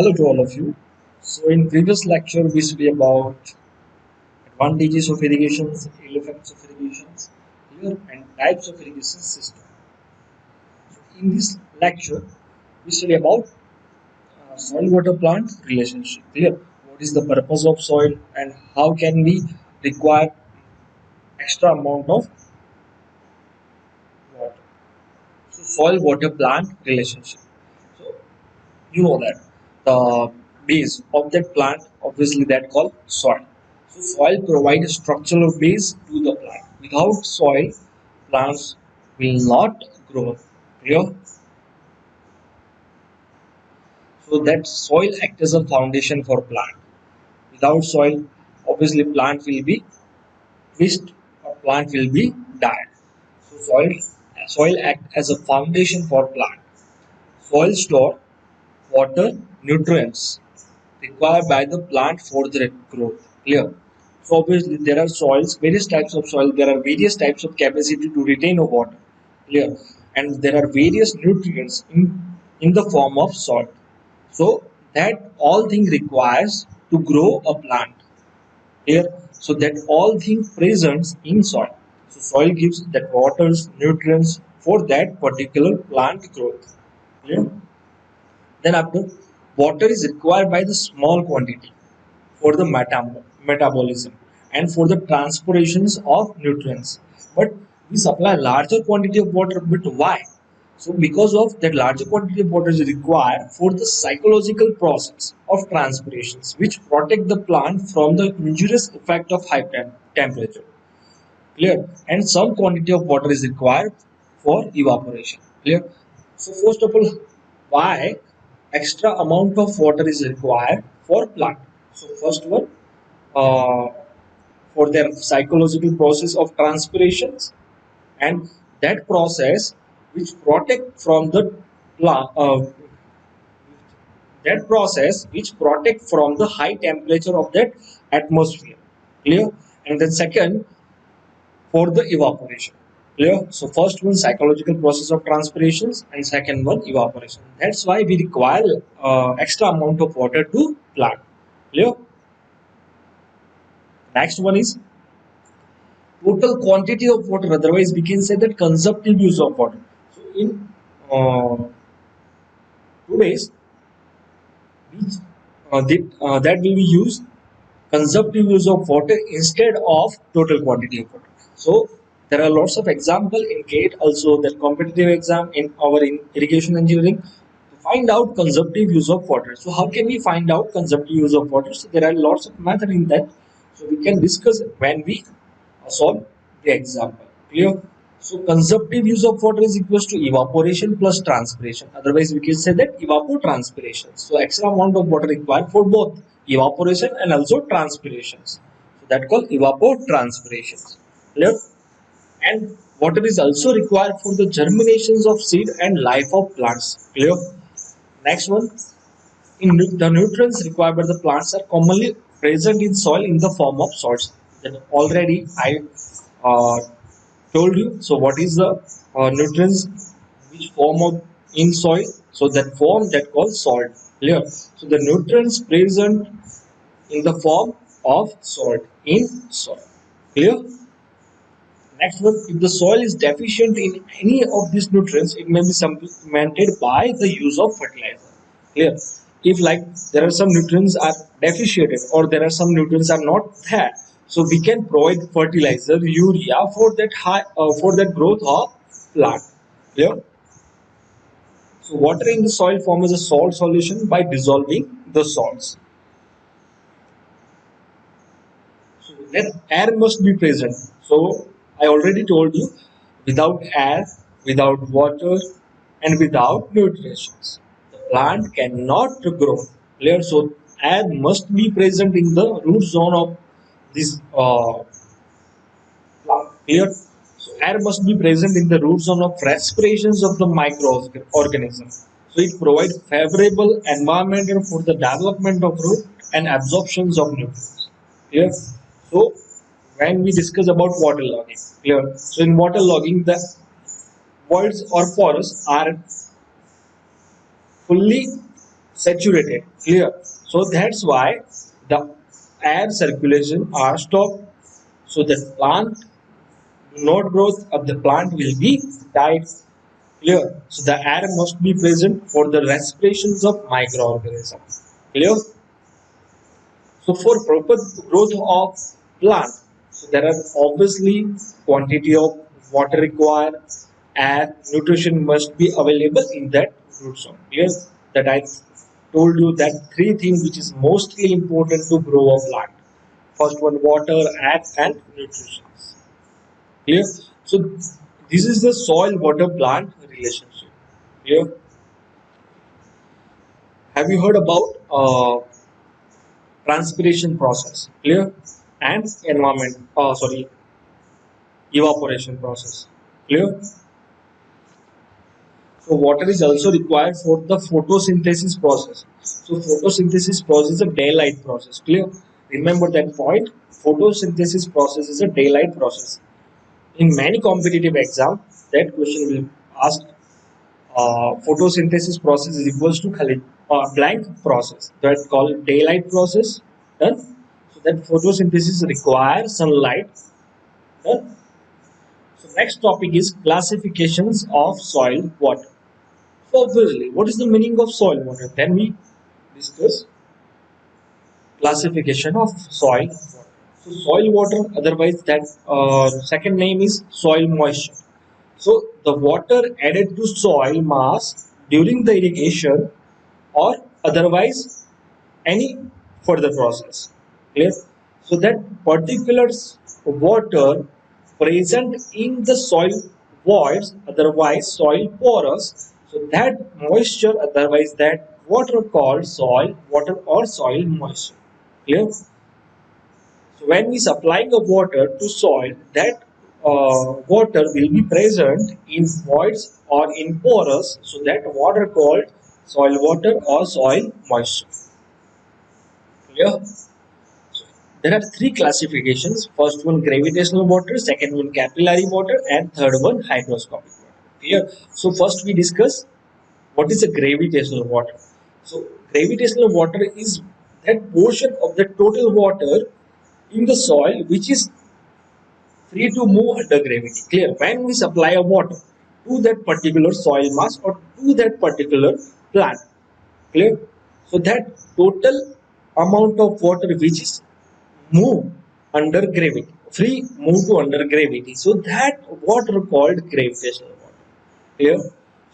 Hello to all of you. So in previous lecture we studied about advantages of irrigations, ill effects of irrigations, here and types of irrigation system. In this lecture we study about soil water plant relationship. Clear? What is the purpose of soil and how can we require extra amount of water? So soil water plant relationship. So you know that the base of that plant obviously that called soil. So soil provides a structural base to the plant. Without soil, plants will not grow. Clear? So that soil acts as a foundation for plant. Without soil, obviously plant will be twist or plant will be died. So soil act as a foundation for plant. Soil store water, nutrients required by the plant for their growth. Clear? So obviously there are soils, various types of soil. There are various types of capacity to retain a water. Clear? And there are various nutrients in the form of salt. So that all thing requires to grow a plant. Clear? So that all thing presents in soil. So soil gives that waters, nutrients for that particular plant growth. Clear? Then after, water is required by the small quantity for the metabolism and for the transpirations of nutrients. But we supply larger quantity of water. But why? So because of that larger quantity of water is required for the psychological process of transpirations, which protect the plant from the injurious effect of high temperature. Clear? And some quantity of water is required for evaporation. Clear? So first of all, why extra amount of water is required for plant? So first one, uh, for their psychological process of transpirations, and that process which protect from the plant, that process which protect from the high temperature of that atmosphere. Clear? And then second, for the evaporation. Clear? So first one psychological process of transpirations and second one evaporation. That's why we require extra amount of water to plant. Clear? Next one is total quantity of water. Otherwise, we can say that consumptive use of water. So in today's which that will be used consumptive use of water instead of total quantity of water. So there are lots of example in GATE also that competitive exam in our irrigation engineering to find out consumptive use of water. So how can we find out consumptive use of water? So there are lots of method in that. So we can discuss when we solve the example. Clear? So consumptive use of water is equals to evaporation plus transpiration. Otherwise, we can say that evapotranspiration. So extra amount of water required for both evaporation and also transpirations. So that called evapotranspirations. Clear? And water is also required for the germinations of seed and life of plants. Clear? Next one, the nutrients required by the plants are commonly present in soil in the form of salts. That already I uh, told you. So what is the nutrients which form of in soil? So that form that called salt. Clear? So the nutrients present in the form of salt in soil. Clear? Next one, if the soil is deficient in any of these nutrients, it may be supplemented by the use of fertilizer. Clear? If like there are some nutrients are deficient or there are some nutrients are not there, so we can provide fertilizer, urea for that for that growth of plant. Clear? So water in the soil forms a salt solution by dissolving the salts. So then air must be present. So I already told you, without air, without water, and without nutrition, the plant cannot grow. Clear? So air must be present in the root zone of this plant. Clear? So air must be present in the root zone of respirations of the microorganism. So it provides favorable environment for the development of root and absorptions of nutrients. Clear? So when we discuss about water logging, clear? So in water logging, the voids or pores are fully saturated. Clear? So that's why the air circulation are stopped. So the plant node growth of the plant will be died. Clear? So the air must be present for the respirations of microorganisms. Clear? So for proper growth of plant, so there are obviously quantity of water required, and nutrition must be available in that root zone. Clear? That I told you that three things which is mostly important to grow a plant. First one, water, air, and nutrition. Clear? So this is the soil water plant relationship. Clear? Have you heard about transpiration process? Clear? And environment, sorry, evaporation process. Clear? So water is also required for the photosynthesis process. So photosynthesis process is a daylight process. Clear? Remember that point. Photosynthesis process is a daylight process. In many competitive exam, that question will ask photosynthesis process is equals to blank process that called daylight process. Done. So that photosynthesis requires sunlight. Done. So next topic is classifications of soil water. So obviously, what is the meaning of soil water? Then we discuss classification of soil water. So soil water, otherwise that second name is soil moisture. So the water added to soil mass during the irrigation or otherwise any further process. Clear? So that particular water present in the soil voids, otherwise soil porous. So that moisture, otherwise that water called soil water or soil moisture. Clear? So when we supplying a water to soil, that water will be present in voids or in porous. So that water called soil water or soil moisture. Clear? There are three classifications. First one gravitational water, second one capillary water, and third one hygroscopic water. Clear? So first we discuss what is a gravitational water. So gravitational water is that portion of the total water in the soil which is free to move under gravity. Clear? When we supply a water to that particular soil mass or to that particular plant. Clear? So that total amount of water which is move under gravity, free move to under gravity. So that water called gravitational water. Clear?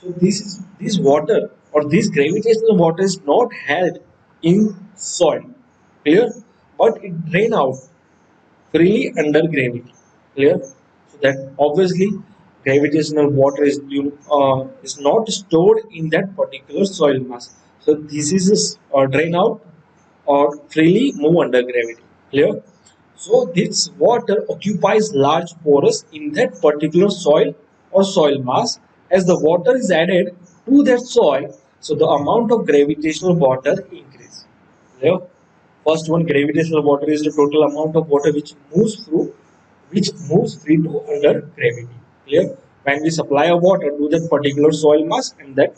So this water or this gravitational water is not held in soil. Clear? But it drain out freely under gravity. Clear? So that obviously gravitational water is not stored in that particular soil mass. So this is drain out or freely move under gravity. Clear? So this water occupies large pores in that particular soil or soil mass. As the water is added to that soil, so the amount of gravitational water increases. Clear? First one, gravitational water is the total amount of water which moves free to under gravity. Clear? When we supply a water to that particular soil mass and that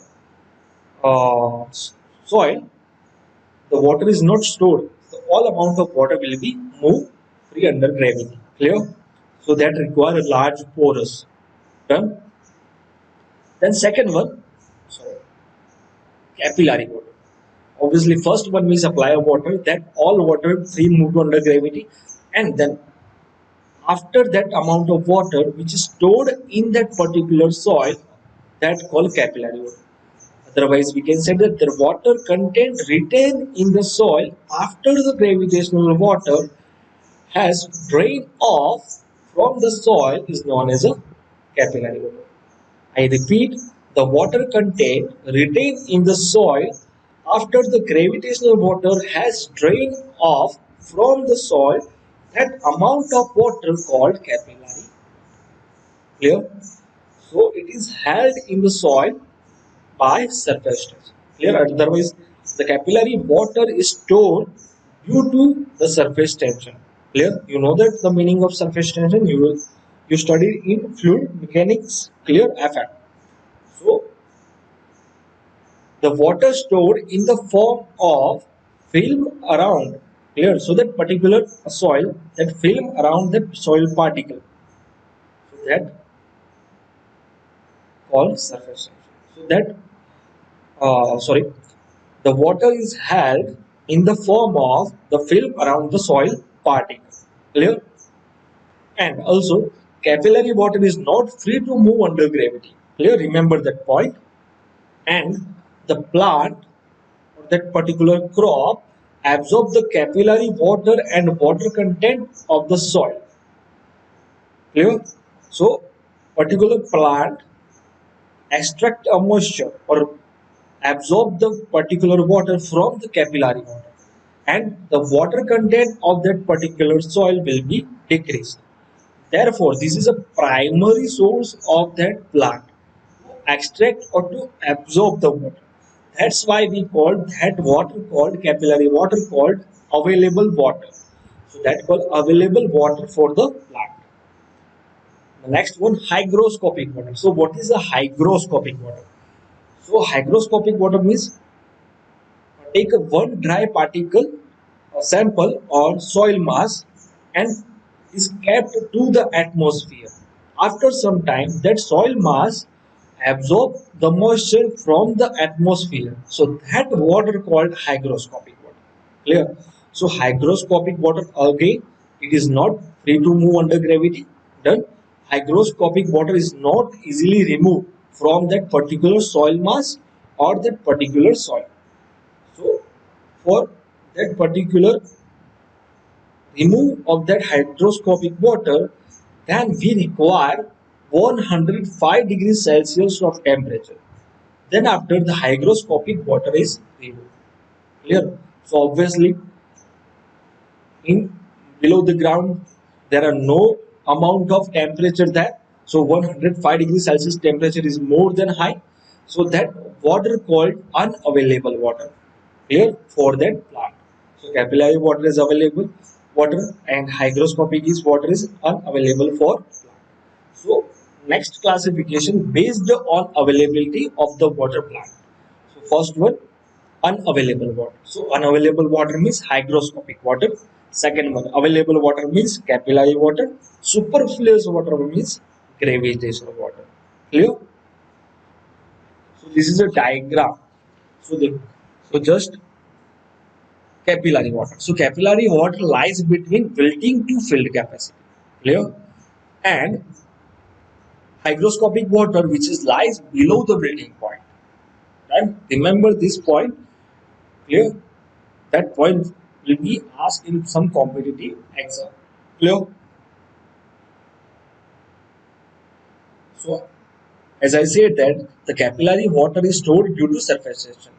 soil, the water is not stored. So all amount of water will be moved free under gravity. Clear? So that require a large porous. Done. Then second one, sorry, capillary water. Obviously, first one we supply a water that all water free move to under gravity, and then after that amount of water which is stored in that particular soil, that called capillary water. Otherwise, we can say that the water content retained in the soil after the gravitational water has drained off from the soil is known as a capillary water. I repeat, the water content retained in the soil after the gravitational water has drained off from the soil, that amount of water called capillary. Clear? So it is held in the soil by surface tension. Clear? Otherwise, the capillary water is stored due to the surface tension. Clear? You know that the meaning of surface tension. You studied in fluid mechanics. Clear? Effect. So the water stored in the form of film around, clear, so that particular soil, that film around that soil particle, so that called surface tension. So that sorry, the water is held in the form of the film around the soil particle, clear. And also, capillary water is not free to move under gravity, clear, remember that point. And the plant or that particular crop absorb the capillary water and water content of the soil, clear. So particular plant extract a moisture or absorb the particular water from the capillary water, and the water content of that particular soil will be decreased. Therefore this is a primary source of that plant to extract or to absorb the water. That's why we call that water called capillary water called available water. So that called available water for the plant. The next one, hygroscopic water. So what is a hygroscopic water? So hygroscopic water means take a one dry particle or sample or soil mass and is kept to the atmosphere. After some time, that soil mass absorb the moisture from the atmosphere. So that water called hygroscopic water. Clear? So hygroscopic water again, it is not free to move under gravity. Done. Hygroscopic water is not easily removed from that particular soil mass or that particular soil. So for that particular remove of that hydroscopic water, then we require 105 degrees Celsius of temperature. Then after the hygroscopic water is removed. Clear? So obviously in below the ground there are no amount of temperature there. So 105 degrees Celsius temperature is more than high. So that water called unavailable water. Clear? For that plant. So capillary water is available water and hygroscopic is water is unavailable for plant. So next classification based on availability of the water plant. So first one, unavailable water. So unavailable water means hygroscopic water. Second one, available water means capillary water. Superfluous water means gravitational water. Clear? So this is a diagram. So just capillary water. So capillary water lies between wilting to filled capacity. Clear? And hygroscopic water which is lies below the wilting point. Right? Remember this point. Clear? That point will be asked in some competitive exam. Clear? So, as I said that the capillary water is stored due to surface tension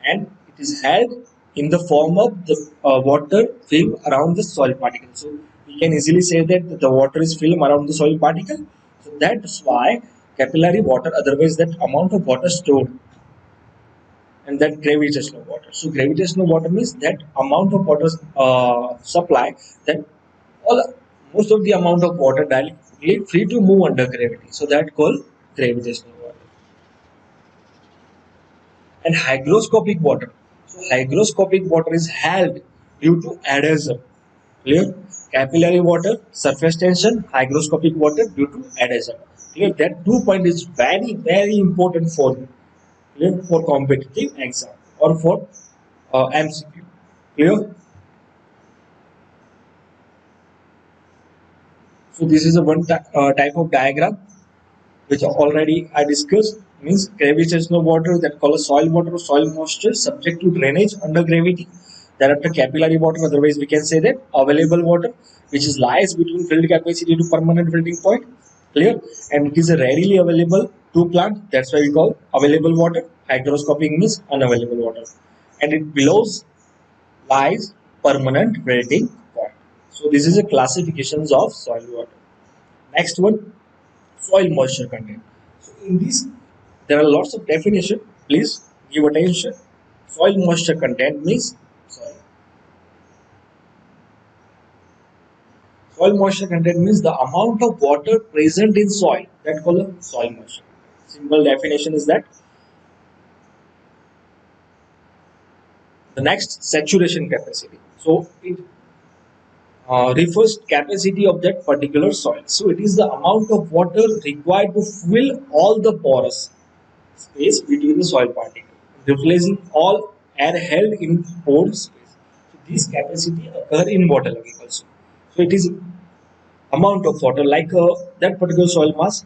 and it is held in the form of the water film around the soil particle. So, we can easily say that the water is film around the soil particle. So, that's why capillary water, otherwise that amount of water stored and that gravitational water. So gravitational water means that amount of water supply that all most of the amount of water directly free to move under gravity. So that called gravitational water. And hygroscopic water. So hygroscopic water is held due to adhesion. Clear? Capillary water, surface tension, hygroscopic water due to adhesion. Clear? That 2 point is very important for you. Clear? For competitive exam or for MCQ. Clear? So this is a type of diagram which already I discussed. Means gravitational water that called soil water or soil moisture subject to drainage under gravity. Thereafter capillary water, otherwise we can say that available water which is lies between filled capacity to permanent wilting point. Clear? And it is a readily available to plant. That's why we call available water. Hygroscopic means unavailable water. And it belows lies permanent wilting point. So this is a classifications of soil water. Next one, soil moisture content. So in this, there are lots of definition. Please give attention. Soil moisture content means sorry. Soil moisture content means the amount of water present in soil. That called soil moisture. Simple definition is that The next, saturation capacity. So it refers capacity of that particular soil. So it is the amount of water required to fill all the porous space between the soil particles, replacing all air held in pore space. So this capacity occur in waterlogging also. So it is amount of water like that particular soil mass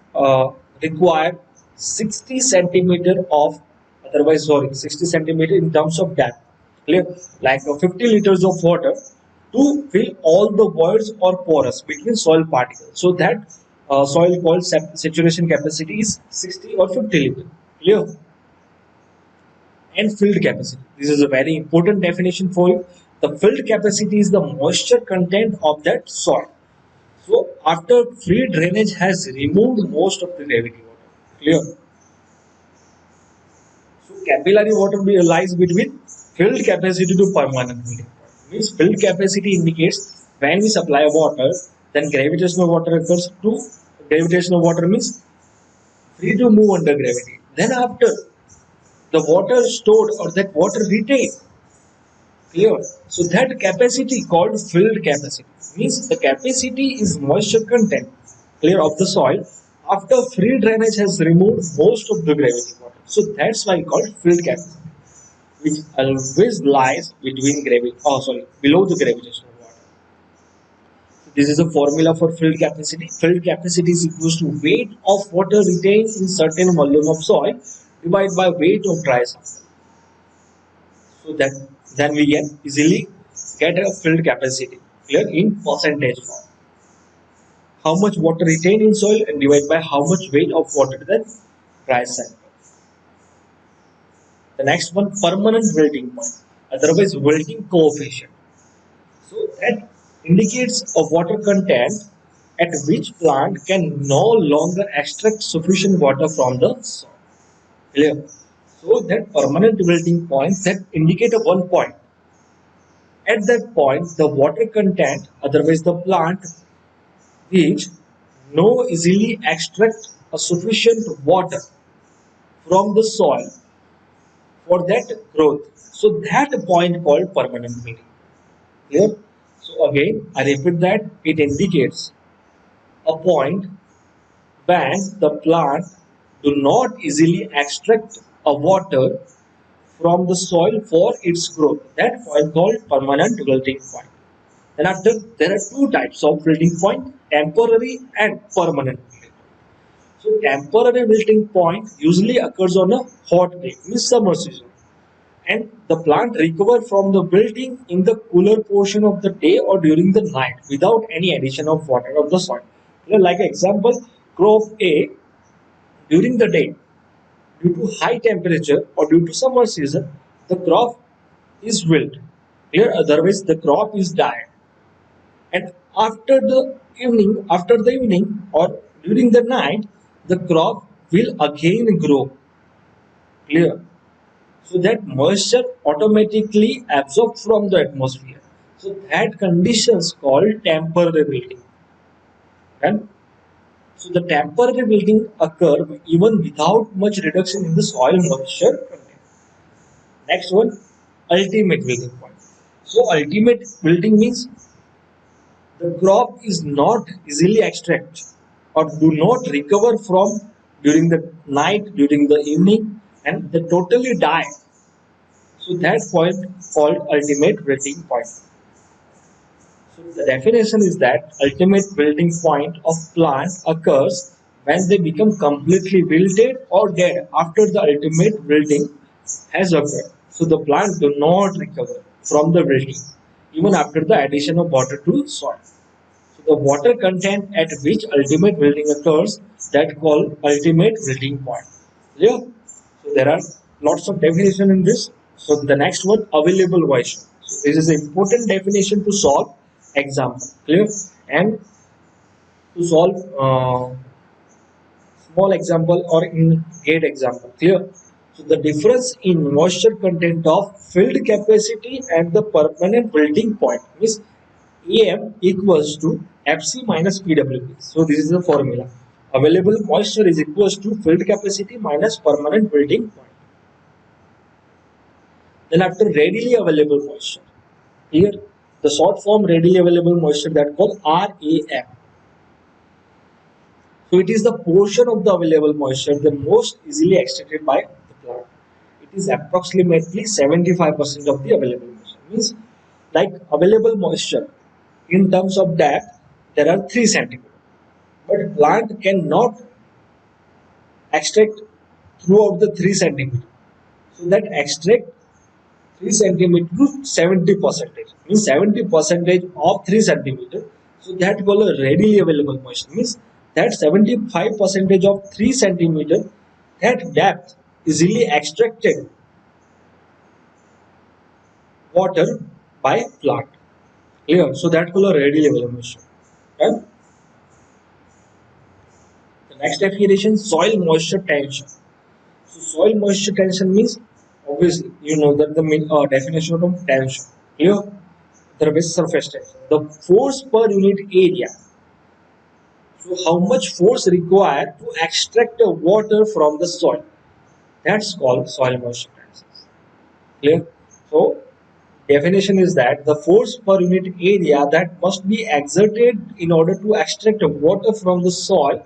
require 60 centimeter of, otherwise sorry, 60 centimeter in terms of depth, clear, like 50 liters of water to fill all the voids or porous between soil particles. So that soil called saturation capacity is 60 or 50 liter, clear. And filled capacity, this is a very important definition for you. The filled capacity is the moisture content of that soil. So after free drainage has removed most of the gravity water. Clear? So capillary water lies between filled capacity to permanent filling point. Means filled capacity indicates when we supply water, then gravitational water occurs to, gravitational water means free to move under gravity. Then after the water stored or that water retained. Clear. So that capacity called filled capacity means the capacity is moisture content, clear, of the soil after free drainage has removed most of the gravity water. So that's why called filled capacity, which always lies between gravity. Oh, sorry, below the gravitational water. This is a formula for filled capacity. Filled capacity is equals to weight of water retained in certain volume of soil divided by weight of dry sample. So that then we can easily get a filled capacity, clear, in percentage form. How much water retained in soil and divide by how much weight of water that dry sample. The next one, permanent wilting point, otherwise wilting coefficient. So that indicates a water content at which plant can no longer extract sufficient water from the soil. Clear? So that permanent wilting point that indicate a one point. At that point, the water content, otherwise the plant, which no easily extract a sufficient water from the soil for that growth. So that point called permanent wilting. Clear? So again, I repeat that it indicates a point when the plant do not easily extract a water from the soil for its growth. That point called permanent wilting point. And after, there are two types of wilting point, temporary and permanent. So temporary wilting point usually occurs on a hot day, means summer season, and the plant recover from the wilting in the cooler portion of the day or during the night without any addition of water of the soil. Like example, crop A during the day, due to high temperature or due to summer season, the crop is wilt. Here, otherwise the crop is died. And after the evening or during the night, the crop will again grow, clear, so that moisture automatically absorbed from the atmosphere. So that condition is called temporary wilting. And so the temporary wilting occur even without much reduction in the soil moisture content. Next one, ultimate wilting point. So ultimate wilting means the crop is not easily extracted or do not recover from during the night, during the evening, and they totally die. So that point called ultimate wilting point. So the definition is that ultimate wilting point of plant occurs when they become completely wilted or dead after the ultimate wilting has occurred. So the plant do not recover from the wilting even after the addition of water to soil. So the water content at which ultimate wilting occurs, that called ultimate wilting point. Clear? So there are lots of definition in this. So the next one, available moisture. So this is an important definition to solve example. Clear? And to solve small example or in gate example. Clear? So the difference in moisture content of filled capacity and the permanent wilting point is AM equals to FC minus PWP. So this is the formula. Available moisture is equals to filled capacity minus permanent wilting point. Then after readily available moisture, here the short form readily available moisture that called RAM. So it is the portion of the available moisture the most easily extracted by the plant. It is approximately 75% of the available moisture. Means like available moisture in terms of depth, there are 3 centimeters. But plant cannot extract throughout the 3 centimeters. So that extract 3 centimeter to 70 percentage means 70 percentage of 3 centimeter. So that called a readily available moisture means that 75 percentage of 3 centimeter that depth easily extracted water by plant. Clear? So that called a readily available moisture. Right? The next definition, soil moisture tension. So soil moisture tension means obviously you know that the definition of tension. Clear? The base surface tension. The force per unit area. So how much force required to extract the water from the soil? That's called soil moisture tension. Clear? So definition is that the force per unit area that must be exerted in order to extract the water from the soil,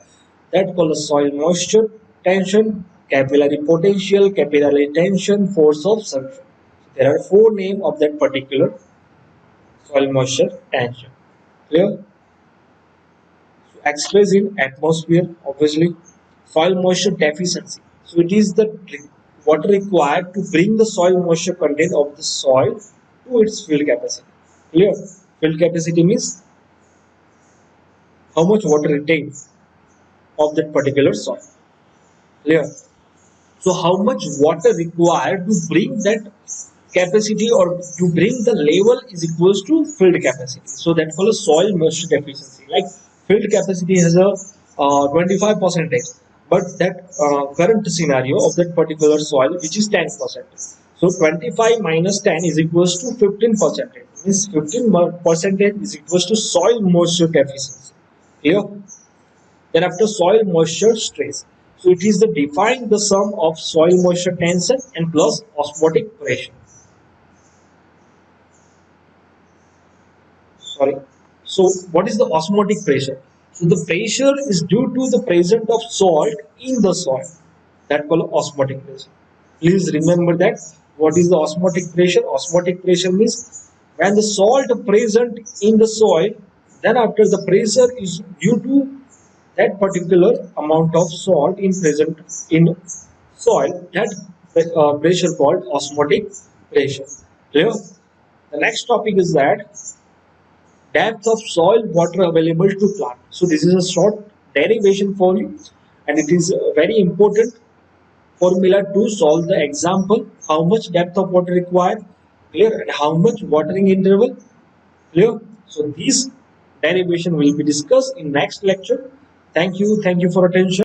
that called soil moisture tension, capillary potential, capillary tension, force of suction. There are 4 names of that particular soil moisture tension. Clear? So expressed in atmosphere, obviously. Soil moisture deficiency. So it is the water required to bring the soil moisture content of the soil to its field capacity. Clear? Field capacity means how much water retains of that particular soil. Clear? So how much water required to bring that capacity or to bring the level is equals to field capacity. So that follows soil moisture deficiency. Like field capacity has a 25 percentage, but that current scenario of that particular soil which is 10 percentage. So 25 minus 10 is equals to 15 percentage. Means 15 percentage is equals to soil moisture deficiency. Clear? Then after soil moisture stress. So it is the define the sum of soil moisture tension and plus osmotic pressure. Sorry. So what is the osmotic pressure? So the pressure is due to the presence of salt in the soil. That called osmotic pressure. Please remember that. What is the osmotic pressure? Osmotic pressure means when the salt present in the soil, then after the pressure is due to that particular amount of salt in present in soil, that pressure called osmotic pressure. Clear? The next topic is that depth of soil water available to plant. So this is a short derivation for you, and it is very important formula to solve the example. How much depth of water required? Clear? And how much watering interval? Clear? So this derivation will be discussed in next lecture. Thank you. Thank you for attention.